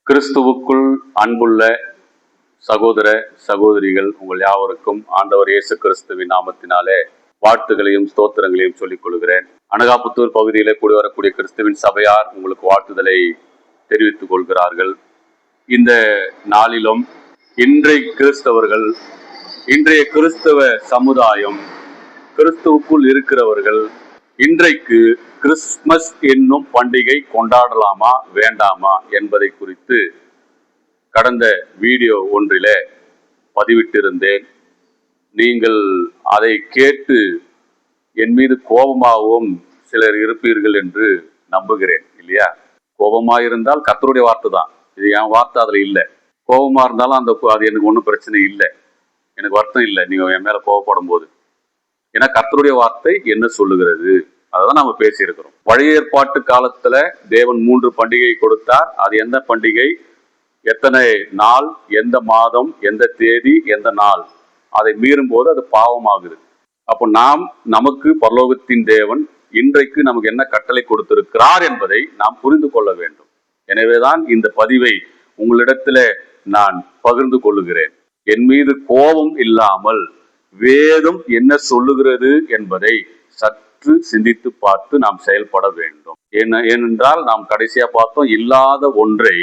கிறிஸ்துவுக்குள் அன்புள்ள சகோதர சகோதரிகள் உங்கள் யாவருக்கும் ஆண்டவர் இயேசு கிறிஸ்துவின் நாமத்தினாலே வாழ்த்துகளையும் ஸ்தோத்திரங்களையும் சொல்லிக் கொள்கிறேன். அனகாபுத்தூர் பகுதியிலே கூடி வரக்கூடிய கிறிஸ்துவின் சபையார் உங்களுக்கு வாழ்த்துதலை தெரிவித்துக் கொள்கிறார்கள். இந்த நாளிலும் இன்றைய கிறிஸ்தவர்கள், இன்றைய கிறிஸ்தவ சமுதாயம், கிறிஸ்துவுக்குள் இருக்கிறவர்கள் இன்றைக்கு கிறிஸ்துமஸ் என்னும் பண்டிகை கொண்டாடலாமா வேண்டாமா என்பதை குறித்து கடந்த வீடியோ ஒன்றிலே பதிவிட்டிருந்தேன். நீங்கள் அதை கேட்டு என் மீது கோபமாகவும் சிலர் இருப்பீர்கள் என்று நம்புகிறேன். இல்லையா? கோபமாக இருந்தால் கர்த்தருடைய வார்த்தை தான், இது என் வார்த்தை அதில் இல்லை. கோபமா இருந்தாலும் அது எனக்கு ஒன்றும் பிரச்சனை இல்லை, எனக்கு வருத்தம் இல்லை நீங்க என் மேல கோபப்படும் போது. ஏன்னா கர்த்தருடைய வார்த்தை என்ன சொல்லுகிறது அதான் நாம பேசியிருக்கிறோம். பழைய ஏற்பாட்டு காலத்துல தேவன் 3 பண்டிகை கொடுத்தார். அது எந்த பண்டிகை, எத்தனை நாள், எந்த மாதம், எந்த தேதி, எந்த நாள், அதை மீறும் போது அது பாவமாகுது. அப்போ நமக்கு பரலோகத்தின் தேவன் இன்றைக்கு நமக்கு என்ன கட்டளை கொடுத்திருக்கிறார் என்பதை நாம் புரிந்து கொள்ள வேண்டும். எனவேதான் இந்த பதிவை உங்களிடத்துல நான் பகிர்ந்து கொள்ளுகிறேன். என் மீது கோபம் இல்லாமல் வேதம் என்ன சொல்லுகிறது என்பதை சற்று சிந்தித்து பார்த்து நாம் செயல்பட வேண்டும். ஏனென்றால் நாம் கடைசியா பார்த்தோம், இல்லாத ஒன்றை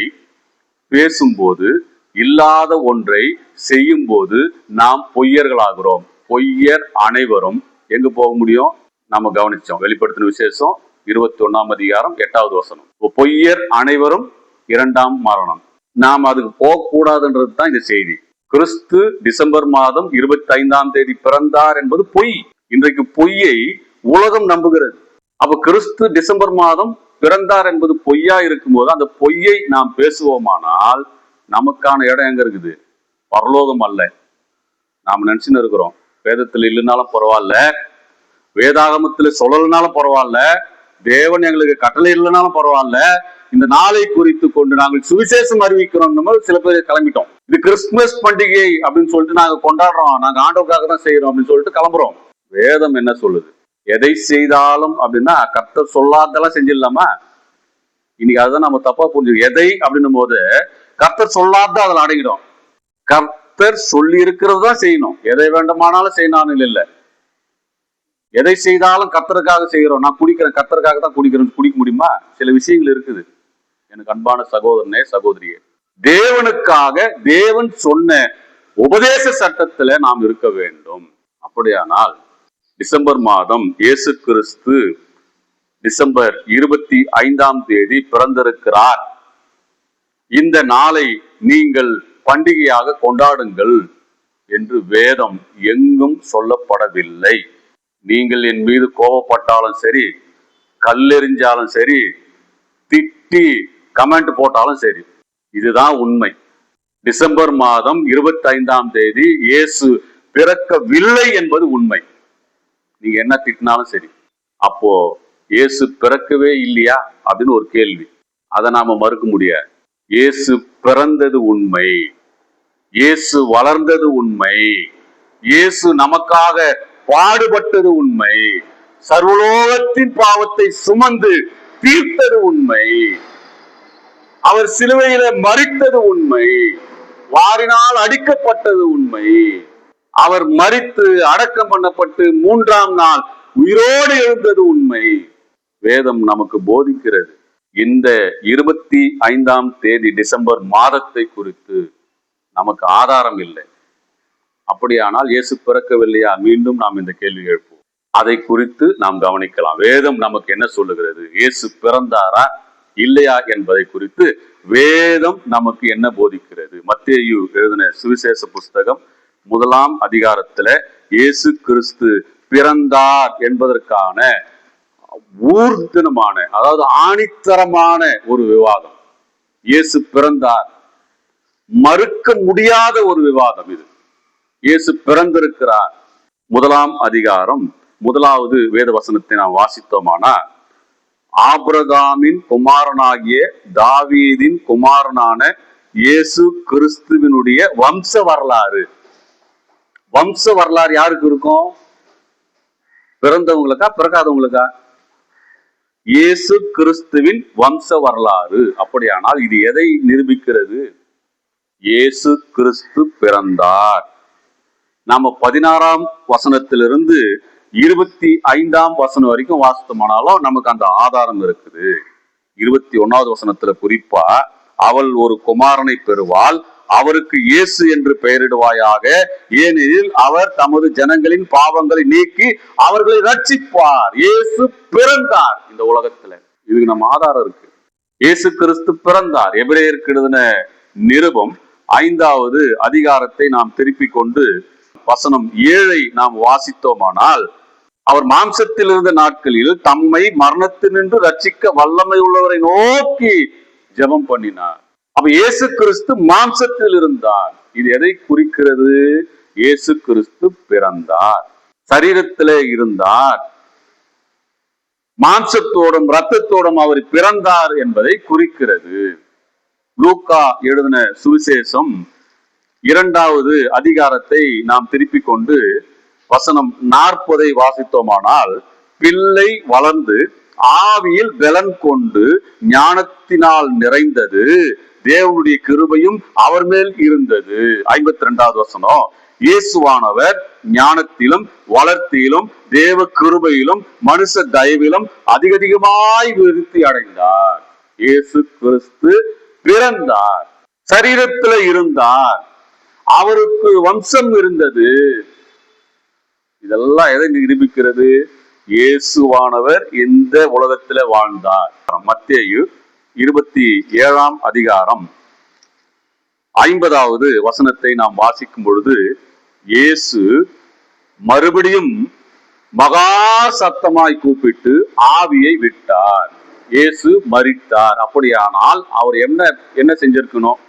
பேசும்போது, இல்லாத ஒன்றை செய்யும் போது நாம் பொய்யர்களாகிறோம். பொய்யர் அனைவரும் எங்க போக முடியும்? நாம கவனிச்சோம். வெளிப்படுத்தின விசேஷம் 21ஆம் அதிகாரம் 8வது வசனம். பொய்யர் அனைவரும் 2ஆம் மரணம். நாம் அதுக்கு போகக்கூடாதுன்றது தான் இந்த செய்தி. கிறிஸ்து டிசம்பர் மாதம் 25ஆம் தேதி பிறந்தார் என்பது பொய். இன்றைக்கு பொய்யை உலகம் நம்புகிறது. அப்ப கிறிஸ்து டிசம்பர் மாதம் பிறந்தார் என்பது பொய்யா இருக்கும்போது அந்த பொய்யை நாம் பேசுவோமானால் நமக்கான இடம் எங்க இருக்குது? பரலோகம் அல்ல. நாம் நினைச்சுன்னு இருக்கிறோம், வேதத்தில் இல்லைனாலும் பரவாயில்ல, வேதாகமத்துல சொல்லலனாலும் பரவாயில்ல, தேவன் எங்களுக்கு கட்டளை இல்லைனாலும் பரவாயில்ல, இந்த நாளை குறித்து கொண்டு நாங்கள் சுவிசேஷம் அறிவிக்கிறோம். சில பேர் கிளம்பிட்டோம். இது கிறிஸ்துமஸ் பண்டிகை அப்படின்னு சொல்லிட்டு நாங்க கொண்டாடுறோம், நாங்க ஆண்டவருக்காக தான் செய்யறோம் அப்படின்னு சொல்லிட்டு கிளம்புறோம். வேதம் என்ன சொல்லுது? எதை செய்தாலும் அப்படின்னா கர்த்தர் சொல்லாதெல்லாம் செஞ்சிடலாமா? இன்னைக்கு அதுதான் நம்ம தப்பா புரிஞ்சுக்கணும். எதை அப்படின்னும் போது கர்த்தர் சொல்லாத அதில் அடங்கிடும். கர்த்தர் சொல்லி இருக்கிறது தான் செய்யணும். எதை வேண்டுமானாலும் செய்யணும் இல்லை. எதை செய்தாலும் கர்த்தருக்காக செய்கிறோம். நான் குடிக்கிறேன், கர்த்தருக்காக தான் குடிக்கிறேன், குடிக்க முடியுமா? சில விஷயங்கள் இருக்குது. எனக்கு அன்பான சகோதரனே சகோதரியே, தேவனுக்காக தேவன் சொன்ன உபதேச சட்டத்துல நாம் இருக்க வேண்டும். அப்படியானால் டிசம்பர் மாதம் இயேசு கிறிஸ்து டிசம்பர் 25ஆம் தேதி பிறந்திருக்கிறார். இந்த நாளை நீங்கள் பண்டிகையாக கொண்டாடுங்கள் என்று வேதம் எங்கும் சொல்லப்படவில்லை. நீங்கள் என் மீது கோபப்பட்டாலும் சரி, கல்லெறிஞ்சாலும் சரி, திட்டி கமெண்ட் போட்டாலும் சரி, இதுதான் உண்மை. டிசம்பர் மாதம் 25ஆம் தேதி இயேசு பிறக்கவில்லை என்பது உண்மை. நீங்க என்ன திட்டினாலும் சரி. அப்போ இயேசு பிறக்கவே இல்லையா அப்படின்னு ஒரு கேள்வி. அதை நாம மறுக்க முடியாது. இயேசு பிறந்தது உண்மை, இயேசு வளர்ந்தது உண்மை, இயேசு நமக்காக பாடுபட்டது உண்மை, சர்வலோகத்தின் பாவத்தை சுமந்து தீர்த்தது உண்மை, அவர் சிலுவையில மரித்தது உண்மை, வாரினால் அடிக்கப்பட்டது உண்மை, அவர் மரித்து அடக்கம் பண்ணப்பட்டு 3ஆம் நாள் உயிரோடு எழுந்தது உண்மை. வேதம் நமக்கு போதிக்கிறது. இந்த 25ஆம் தேதி டிசம்பர் மாதத்தை குறித்து நமக்கு ஆதாரம் இல்லை. அப்படியானால் இயேசு பிறக்கவில்லையா? மீண்டும் நாம் இந்த கேள்வி எழுப்புவோம். அதை குறித்து நாம் கவனிக்கலாம். வேதம் நமக்கு என்ன சொல்லுகிறது? இயேசு பிறந்தாரா இல்லையா என்பதை குறித்து வேதம் நமக்கு என்ன போதிக்கிறது? மத்தேயு எழுதின சுவிசேஷ புஸ்தகம் 1ஆம் அதிகாரத்துல இயேசு கிறிஸ்து பிறந்தார் என்பதற்கான ஊர்ஜனமான, அதாவது ஆணித்தரமான ஒரு விவாதம். இயேசு பிறந்தார், மறுக்க முடியாத ஒரு விவாதம் இது. இயேசு பிறந்திருக்கிறார். 1ஆம் அதிகாரம் 1வது வேத வசனத்தை நாம் வாசித்தோமானா, ஆபிரகாமின் குமாரனாகிய தாவீதின் குமாரனான இயேசு கிறிஸ்துவினுடைய வம்ச வரலாறு. வம்ச வரலாறு யாருக்கு இருக்கும்? பிறந்தவங்களுக்கா பிறக்காதவங்களுக்கா? இயேசு கிறிஸ்துவின் வம்ச வரலாறு. அப்படியானால் இது எதை நிரூபிக்கிறது? இயேசு கிறிஸ்து பிறந்தார். நாம 16ஆம் வசனத்திலிருந்து 25ஆம் வசனம் வரைக்கும் வாசித்தோமானாலும் நமக்கு அந்த ஆதாரம் இருக்குது. 21வது வசனத்துல குறிப்பா, அவள் ஒரு குமாரனை பெறுவாள், அவருக்கு இயேசு என்று பெயரிடுவாயாக, ஏனெனில் அவர் தமது ஜனங்களின் பாவங்களை நீக்கி அவர்களை ரட்சிப்பார். இயேசு பிறந்தார் இந்த உலகத்துல. இதுக்கு நம்ம ஆதாரம் இருக்கு. இயேசு கிறிஸ்து பிறந்தார். எபிரேயருக்கு எழுதின நிருபம் 5வது அதிகாரத்தை நாம் திருப்பிக் கொண்டு வசனம் 7 நாம் வாசித்தோமானால், அவர் மாம்சத்தில் இருந்த நாட்களில் தம்மை மரணத்தினின்று ரட்சிக்க வல்லமை உள்ளவரை நோக்கி ஜெபம் பண்ணினார். அப்ப இயேசு கிறிஸ்து மாம்சத்தில் இருந்தார். இது எதை குறிக்கிறது? இயேசு கிறிஸ்து பிறந்தார், சரீரத்திலே இருந்தார், மாம்சத்தோடும் இரத்தத்தோடும் அவர் பிறந்தார் என்பதை குறிக்கிறது. லூக்கா எழுதின சுவிசேஷம் 2வது அதிகாரத்தை நாம் திருப்பிக் கொண்டு வசனம் 40 வாசித்தோமானால், பிள்ளை வளர்ந்து ஆவியில் பலன் கொண்டு ஞானத்தினால் நிறைந்தது, தேவனுடைய கிருபையும் அவர் மேல் இருந்தது. 52வது வசனம், இயேசுவானவர் ஞானத்திலும் வளர்த்தியிலும் தேவ கிருபையிலும் மனுஷ தயவிலும் அதிகமாய் விருத்தி அடைந்தார். இயேசு கிறிஸ்து பிறந்தார், சரீரத்துல இருந்தார், அவருக்கு வம்சம் இருந்தது. இதெல்லாம் எதை நிரூபிக்கிறது? இயேசுவானவர் இந்த உலகத்துல வாழ்ந்தார். மத்தேயு 27ஆம் அதிகாரம் 50வது வசனத்தை நாம் வாசிக்கும் பொழுது, இயேசு மறுபடியும் மகா சத்தமாய் கூப்பிட்டு ஆவியை விட்டார். இயேசு மரித்தார். அப்படியானால் அவர் என்ன செஞ்சிருக்கணும்?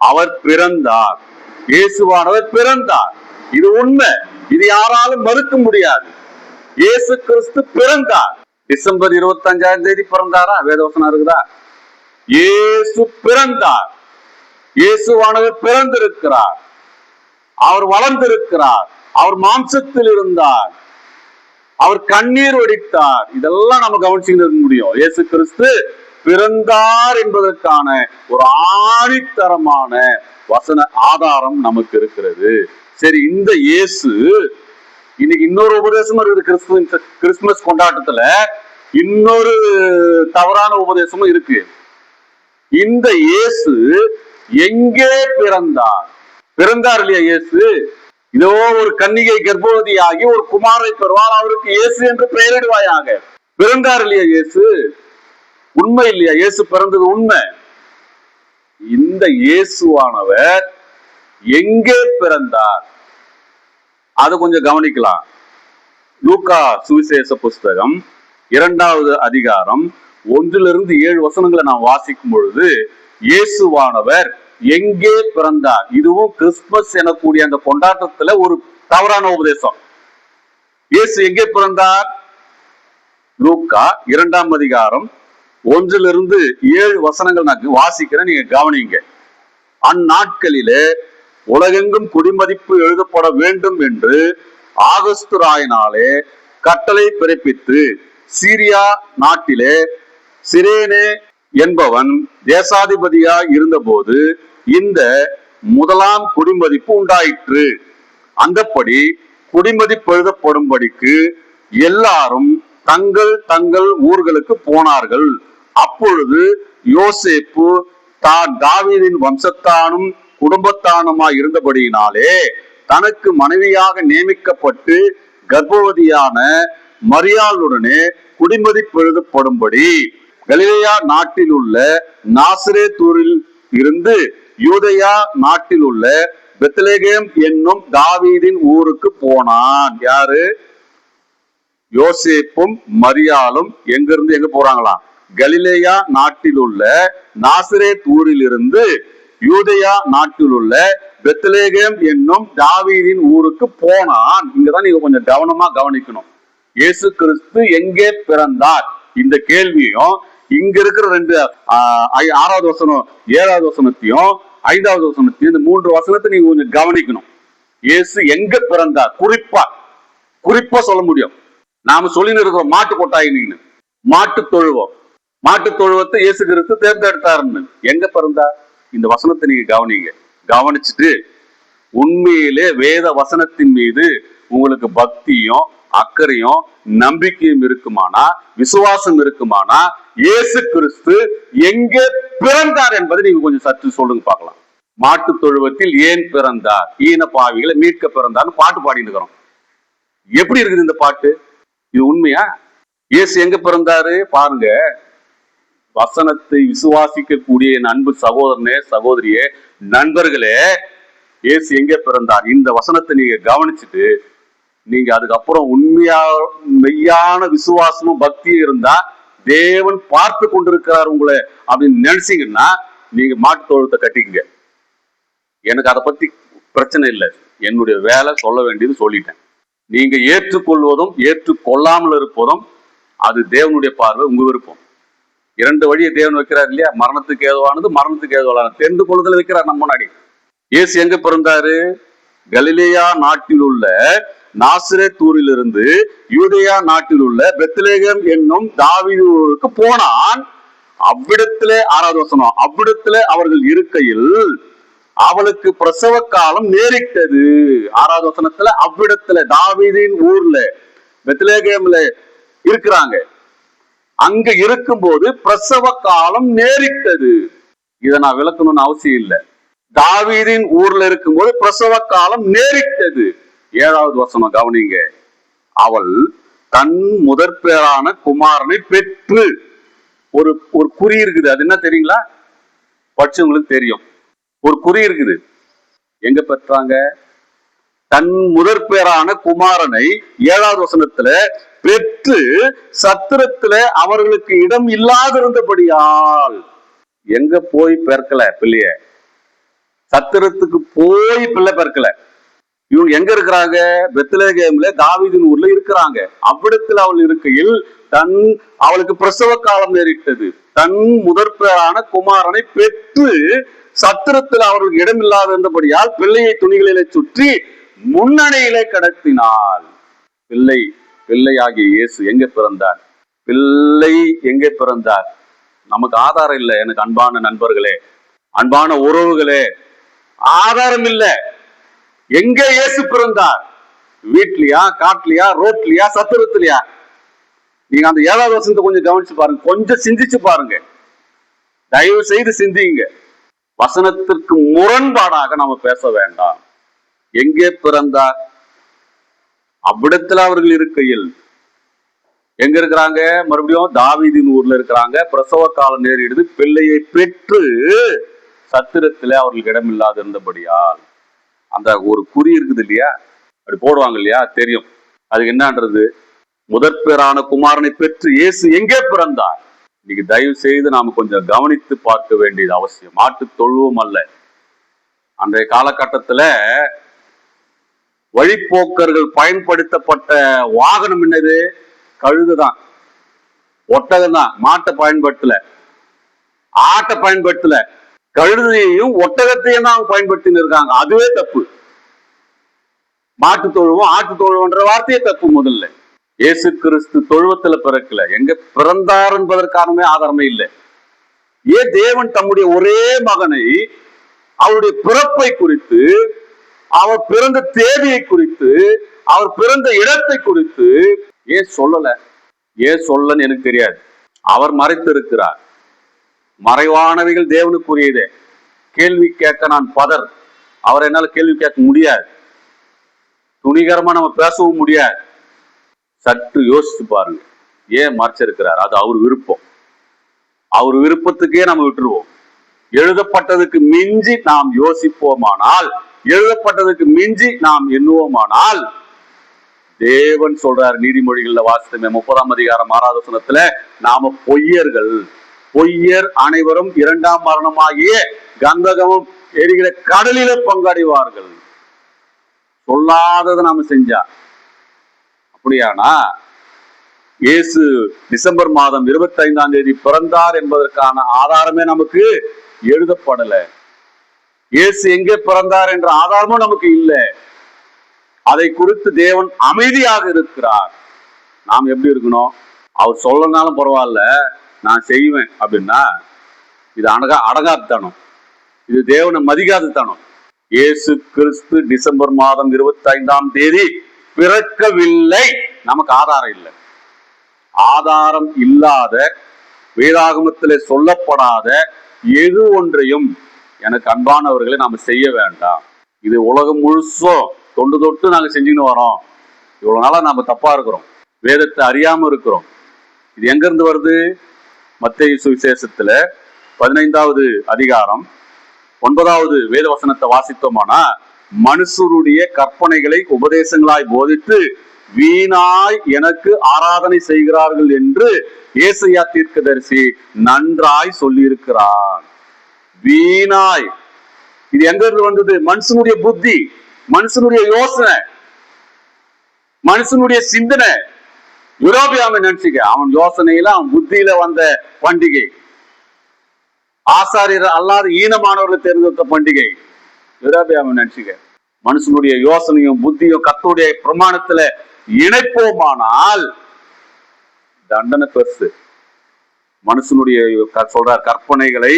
அவர் பிறந்தார். இயேசுவானவர் பிறந்தார். இது உண்மை. இது யாராலும் மறுக்க முடியாது. இயேசு கிறிஸ்து பிறந்தார். டிசம்பர் 25ஆம் தேதி பிறந்தாரா? வேதவசனம் இருக்குதா? இயேசு பிறந்தார். இயேசுவானவர் பிறந்திருக்கிறார். அவர் வளர்ந்திருக்கிறார். அவர் மாம்சத்தில் இருந்தார். அவர் கண்ணீர் வடித்தார். இதெல்லாம் நம்ம கவனிச்சுக்கிட்டு இருக்க முடியும். இயேசு கிறிஸ்து பிறந்தார் என்பதற்கான ஒரு ஆணித்தரமான வசன ஆதாரம் நமக்கு இருக்கிறது. சரி, இந்த இயேசு இன்னைக்கு இன்னொரு உபதேசமும் இருக்குது. கிறிஸ்துமஸ் கொண்டாட்டத்துல இன்னொரு தவறான உபதேசமும் இருக்கு. இந்த இயேசு எங்கே பிறந்தார்? பிறந்தார் இல்லையா இயேசு? இதோ ஒரு கன்னிகை கர்ப்பவதியாகி ஒரு குமாரை பெறுவார், அவருக்கு இயேசு என்று பெயரிடுவாயாக. பிறந்தார் இல்லையா இயேசு? உண்மை இல்லையா? இயேசு பிறந்தது உண்மை. இந்த இயேசுவானவர் எங்கே பிறந்தார்? அது கொஞ்சம் கவனிக்கலாம். லூக்கா சுவிசேஷ புஸ்தகம் 2வது அதிகாரம் 1லிருந்து 7 வசனங்களை நாம் வாசிக்கும் பொழுது, இயேசுவானவர் எங்கே பிறந்தார்? இதுவும் கிறிஸ்துமஸ் எனக்கூடிய அந்த கொண்டாட்டத்துல ஒரு தவறான உபதேசம். இயேசு எங்கே பிறந்தார்? லூக்கா 2ஆம் அதிகாரம் 1லிருந்து 7 வசனங்கள் நான் வாசிக்கிறேன், நீங்க கவனிங்க. அந்நாட்களிலே உலகெங்கும் குடிமதிப்பு எழுதப்பட வேண்டும் என்று ஆகஸ்து ராயினாலே கட்டளை பிறப்பித்து, சீரியா நாட்டிலே சிரேனே என்பவன் தேசாதிபதியாய் இருந்தபோது இந்த முதலாம் குடிமதிப்பு உண்டாயிற்று. அந்தப்படி குடிமதிப்பு எழுதப்படும்படிக்கு எல்லாரும் தங்கள் தங்கள் ஊர்களுக்கு போனார்கள். அப்பொழுது யோசேப்பு தான் தாவீதின் வம்சத்தானும் குடும்பத்தானுமாய் இருந்தபடியினாலே தனக்கு மனைவியாக நியமிக்கப்பட்டு கர்ப்பவதியான மரியாளுடனே குடிமதிப்பு எழுதப்படும்படி கலிலேயா நாட்டில் உள்ள நாசரேத்தூரில் இருந்து யூதேயா நாட்டில் உள்ள பெத்லகேம் என்னும் தாவீதின் ஊருக்கு போனான். யாரு? யோசேப்பும் மரியாளும் எங்கிருந்து எங்க போறாங்களாம்? கலிலேயா நாட்டில் உள்ள நாசரேத் ஊரில் இருந்து யூதேயா நாட்டில் உள்ள பெத்லகேம் என்னும் தாவீதின் ஊருக்கு போனான். இங்கதான் நீங்க கொஞ்சம் கவனமா கவனிக்கணும். இயேசு கிறிஸ்து எங்கே பிறந்தார்? இந்த கேள்வியும் இங்க இருக்கிற 6வது வசனம் 7வது வசனத்தையும் 5வது வசனத்தையும், இந்த 3 வசனத்தை நீங்க கொஞ்சம் கவனிக்கணும். இயேசு எங்க பிறந்தார் குறிப்பா சொல்ல முடியும். நாம சொல்லின்னு இருக்கிற மாட்டு கொட்டாயின்னு மாட்டு தொழுவம். மாட்டு தொழுவத்தை இயேசு கிறிஸ்து தேர்ந்தெடுத்தாருன்னு. எங்க பிறந்தார்? இந்த வசனத்தை நீங்க கவனிங்க. கவனிச்சுட்டு உண்மையிலே வேத வசனத்தின் மீது உங்களுக்கு பக்தியும் அக்கறையும் நம்பிக்கையும் இருக்குமானா, விசுவாசம் இருக்குமானா, இயேசு கிறிஸ்து எங்கே பிறந்தார் என்பதை நீங்க கொஞ்சம் சற்று சொல்லுங்க பார்க்கலாம். மாட்டு தொழுவத்தில் ஏன் பிறந்தார்? ஈன பாவிகளை மீட்க பிறந்தார்னு பாட்டு பாடிட்டு இருக்கிறோம். எப்படி இருக்குது இந்த பாட்டு? இது உண்மையா? இயேசு எங்க பிறந்தாரு பாருங்க. வசனத்தை விசுவாசிக்க கூடிய என் அன்பு சகோதரனே, சகோதரியே, நண்பர்களே, இயேசு எங்க பிறந்தார்? இந்த வசனத்தை நீங்க கவனிச்சுட்டு நீங்க அதுக்கப்புறம் மெய்யான விசுவாசமும் பக்தியும் இருந்தா தேவன் பார்த்து கொண்டிருக்கிறார் உங்களை அப்படின்னு நினைச்சீங்கன்னா நீங்க மாட்டு தொழுவத்தை கட்டிக்கங்க. எனக்கு அதை பத்தி பிரச்சனை இல்லை. என்னுடைய வேலை சொல்ல வேண்டியது சொல்லிட்டேன். நீங்க ஏற்றுக்கொள்வதும் ஏற்றுக்கொள்ளாமல் இருப்பதும் அது தேவனுடைய பார்வை, உங்க விருப்பம். 2 வழியை தேவன் வைக்கிறார் இல்லையா? மரணத்துக்கு ஏதுவானது, மரணத்துக்கு ஏதுவானது. தெரிந்து கொள்ளுதல் வைக்கிறார் நம்ம முன்னாடி. இயேசு எங்க பிறந்தாரு? கலிலேயா நாட்டில் உள்ள நாசரேத்தூரிலிருந்து யூதேயா நாட்டில் உள்ள பெத்லகேம் என்னும் தாவீதுக்கு போனான். அவ்விடத்திலே 6வது வசனம், அவ்விடத்திலே அவர்கள் இருக்கையில் அவளுக்கு பிரசவ காலம் நேரிட்டது. 6வது வசனத்துல அவ்விடத்துல தாவீதின் ஊர்ல பெத்லகேம்ல இருக்கிறாங்க. அங்க இருக்கும்போது பிரசவ காலம் நேரிட்டது. இதை நான் விளக்கணும்னு அவசியம் இல்லை. தாவீதின் ஊர்ல இருக்கும்போது பிரசவ காலம் நேரிட்டது. 7வது வசனம் கவனிங்க. அவள் தன் முதற்பேரான குமாரனை பெற்று, ஒரு குறி இருக்குது. அது என்ன தெரியுங்களா? படிச்சவங்களுக்கு தெரியும். ஒரு குறி இருக்குது. எங்க பெற்றாங்க? தன் முதற்பேரான குமாரனை 7வது வசனத்துல பெற்று சத்திரத்துல அவர்களுக்கு இடம் இல்லாதிருந்தபடியால். எங்க போய் பெருக்கல பிள்ளைய? சத்திரத்துக்கு போய் பிள்ளை பெருக்கல. இவங்க எங்க இருக்கிறாங்க? பெத்லகேம்ல தாவீதின் ஊர்ல இருக்கிறாங்க. அவ்விடத்தில் அவள் இருக்கையில் அவளுக்கு பிரசவ காலம் நேரிட்டது. தன் முதற்பேரான குமாரனை பெற்று சத்திரத்தில் அவர்களுக்கு இடம் இல்லாதிருந்தபடியால் பிள்ளையை துணிகளிலே சுற்றி முன்னணியிலே கடத்தினாள். பிள்ளையாகிய இயேசு எங்க பிறந்தார்? பிள்ளை எங்கே பிறந்தார்? நமக்கு ஆதாரம் இல்லை. எனக்கு அன்பான நண்பர்களே, அன்பான உறவுகளே, ஆதாரம் இல்லை. எங்க இயேசு பிறந்தார்? வீட்லயா, காட்டுலயா, ரோட்லயா, சத்திரத்திலயா? நீங்க அந்த 7வது வசனத்தை கொஞ்சம் கவனிச்சு பாருங்க. கொஞ்சம் சிந்திச்சு பாருங்க. தயவு செய்து சிந்திங்க. வசனத்திற்கு முரண்பாடாக நாம பேச வேண்டாம். எங்கே பிறந்தார்? அவ்விடத்துல அவர்கள் இருக்கையில். எங்க இருக்கிறாங்க? மறுபடியும் தாவீதின் ஊர்ல இருக்கிறாங்க. பிரசவ காலம் நேரிடுது. பிள்ளையை பெற்று சத்திரத்திலே அவர்களுக்கு இடம் இல்லாது இருந்தபடியால். அந்த ஒரு குறி இருக்குது இல்லையா? அப்படி போடுவாங்க இல்லையா? தெரியும். அதுக்கு என்னன்றது? முதற்பேரான குமாரனை பெற்று இயேசு எங்கே பிறந்தார்? இன்னைக்கு தயவு செய்து நாம கொஞ்சம் கவனித்து பார்க்க வேண்டியது அவசியம். மாட்டு தொழுவம் அல்ல. அன்றைய காலகட்டத்துல வழிப்போக்கர்கள் பயன்படுத்தப்பட்ட வாகனம் என்னது? கழுதுதான், ஒட்டகம் தான். மாட்டை பயன்படுத்தல, ஆட்டை பயன்படுத்தல. கழுதையையும் ஒட்டகத்தையும் தான் அவங்க பயன்படுத்தின்னு இருக்காங்க. அதுவே தப்பு. மாட்டு தொழுவம், ஆட்டு தொழுவன்ற வார்த்தையே தப்பு. முதல்ல இயேசு கிறிஸ்து தொழுவத்துல பிறக்கல. எங்க பிறந்தார் என்பதற்கானமே ஆதாரமே இல்லை. ஏன் தேவன் தம்முடைய ஒரே மகனை அவருடைய பிறப்பை குறித்து, அவர் பிறந்த தேதியை குறித்து, அவர் பிறந்த இடத்தை குறித்து ஏன் சொல்லல? ஏன் சொல்லன்னு எனக்கு தெரியாது. அவர் மறைத்து இருக்கிறார். மறைவானவைகள் தேவனுக்குரியதே. கேள்வி கேட்க நான் பதர். அவர் என்னால கேள்வி கேட்க முடியாது. துணிகரமா நம்ம பேசவும் முடியாது. சற்று யோசிச்சு பாருங்க. ஏன் மறைச்சிருக்கிறார்? அது அவர் விருப்பம். அவர் விருப்பத்துக்கே நம்ம விட்டுருவோம். எழுதப்பட்டதுக்கு மிஞ்சி நாம் யோசிப்போமானால், எழுதப்பட்டதுக்கு மிஞ்சி நாம் எண்ணுவோமானால், தேவன் சொல்றார் நீதிமொழிகள்ல வாசித்தமே 30ஆம் அதிகாரம் 6வது வசனத்துல, நாம பொய்யர்கள், பொய்யர் அனைவரும் 2ஆம் மரணமாகிய கந்தகமும் எரிகிற கடலில பங்கடைவார்கள். சொல்லாததை நாம செஞ்சா. அப்படியானா இயேசு டிசம்பர் மாதம் 25ஆம் தேதி பிறந்தார் என்பதற்கான ஆதாரமே நமக்கு எழுதப்படல. இயேசு எங்கே பிறந்தார் என்ற ஆதாரமும் நமக்கு இல்லை. அதை குறித்து தேவன் அமைதியாக இருக்கிறார். நாம் எப்படி இருக்கணும்? அவர் சொல்லனாலும் பரவாயில்ல, நான் செய்வேன் அப்படின்னா இது அடங்காதனம், இது தேவனை மதிக்காதத்தனம். இயேசு கிறிஸ்து டிசம்பர் மாதம் 25ஆம் தேதி பிறக்கவில்லை. நமக்கு ஆதாரம் இல்லை. ஆதாரம் இல்லாத, வேதாகமத்திலே சொல்லப்படாத எது ஒன்றையும் எனக்கு அன்பானவர்களை நாம செய்ய வேண்டாம். இது உலகம் முழுசும் தொண்டு தொட்டு நாங்க செஞ்சுன்னு வரோம். இவ்வளவு நாளா நாம தப்பா இருக்கிறோம், வேதத்தை அறியாம இருக்கிறோம். இது எங்க இருந்து வருது? மத்தேயு சுவிசேஷத்துல 15வது அதிகாரம் 9வது வேத வசனத்தை வாசித்தோமானா, மனுஷருடைய கற்பனைகளை உபதேசங்களாய் போதித்து வீணாய் எனக்கு ஆராதனை செய்கிறார்கள் என்று ஏசாயா தீர்க்கதரிசி நன்றாய் சொல்லி இருக்கிறார். வீணாய், இது எங்க இருந்து வந்தது? மனுஷனுடைய புத்தி, மனுஷனுடைய யோசனை, மனுஷனுடைய சிந்தனை. யூரோபியாவை நினைச்சுக்க, அவன் யோசனையில அவன் புத்தியில வந்த பண்டிகை, ஆசாரியர் அல்லாத ஈனமானவர்களை தேர்ந்தெடுத்த பண்டிகை யூரோபியாவை நினைச்சுக்க. மனுஷனுடைய யோசனையும் புத்தியும் கர்த்தருடைய பிரமாணத்துல இணைப்போமானால் தண்டனை பெருசு. மனுஷனுடைய சொல்றார், கற்பனைகளை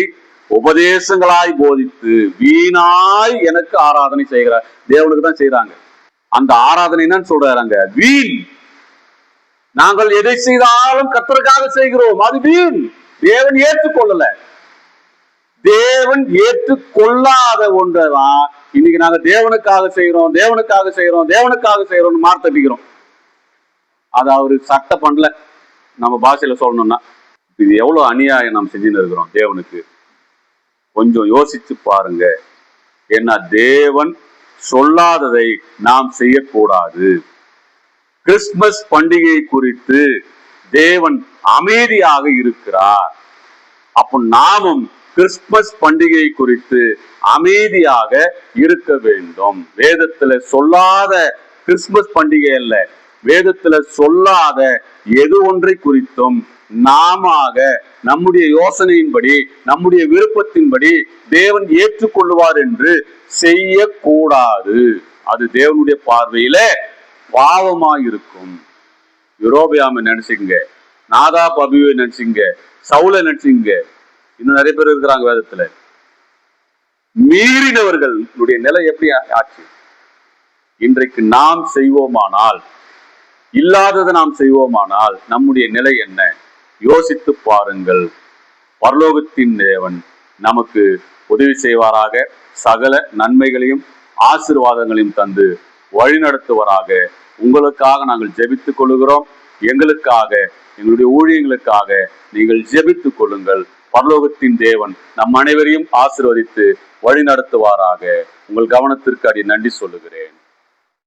உபதேசங்களாய் போதித்து வீணாய் எனக்கு ஆராதனை செய்கிறார். தேவனுக்கு தான் செய்யறாங்க. அந்த ஆராதனை என்னன்னு சொல்றாங்க? வீண். நாங்கள் எதை செய்தாலும் கர்த்தருக்காக செய்கிறோம், அது வீண். தேவன் ஏற்றுக்கொள்ளல. தேவன் ஏற்றுக்கொள்ளாத ஒன்றைதான் இன்னைக்கு நாங்க தேவனுக்காக செய்யறோம், தேவனுக்காக செய்யறோம், தேவனுக்காக செய்யறோம்னு மார்த்தட்டிக்கிறோம். அது அவரு சட்ட பண்ணல. நம்ம பாஷையில சொல்லணும்னா இது எவ்வளவு அநியாயம் நாம் செஞ்சுன்னு இருக்கிறோம் தேவனுக்கு. கொஞ்சம் யோசிச்சு பாருங்க. ஏன்னா தேவன் சொல்லாததை நாம் செய்யக்கூடாது. கிறிஸ்துமஸ் பண்டிகை குறித்து தேவன் அமைதியாக இருக்கிறார். அப்போ நாமும் கிறிஸ்துமஸ் பண்டிகை குறித்து அமைதியாக இருக்க வேண்டும். வேதத்துல சொல்லாத கிறிஸ்துமஸ் பண்டிகை அல்ல, வேதத்துல சொல்லாத எது ஒன்றை குறித்தும் நாம நம்முடைய யோசனையின்படி, நம்முடைய விருப்பத்தின்படி தேவன் ஏற்றுக்கொள்வார் என்று செய்யக்கூடாது. அது தேவனுடைய பார்வையில பாவமாயிருக்கும். யூரோபியாமை நினைச்சுங்க, நாதாப் அபியூவை நினைச்சுங்க, சவுலை நினைச்சுங்க, இன்னும் நிறைய பேர் இருக்கிறாங்க வேதத்துல. மீறினவர்களுடைய நிலை எப்படி ஆச்சு? இன்றைக்கு நாம் செய்வோமானால், இல்லாததை நாம் செய்வோமானால் நம்முடைய நிலை என்ன? யோசித்து பாருங்கள். பரலோகத்தின் தேவன் நமக்கு உதவி செய்வாராக. சகல நன்மைகளையும் ஆசீர்வாதங்களையும் தந்து வழி நடத்துவராக. உங்களுக்காக நாங்கள் ஜெபித்துக் கொள்ளுகிறோம். எங்களுக்காக, எங்களுடைய ஊழியங்களுக்காக நீங்கள் ஜெபித்துக் கொள்ளுங்கள். பரலோகத்தின் தேவன் நம் அனைவரையும் ஆசீர்வதித்து வழி நடத்துவாராக. உங்கள் கவனத்திற்கு அடி நன்றி சொல்லுகிறேன்.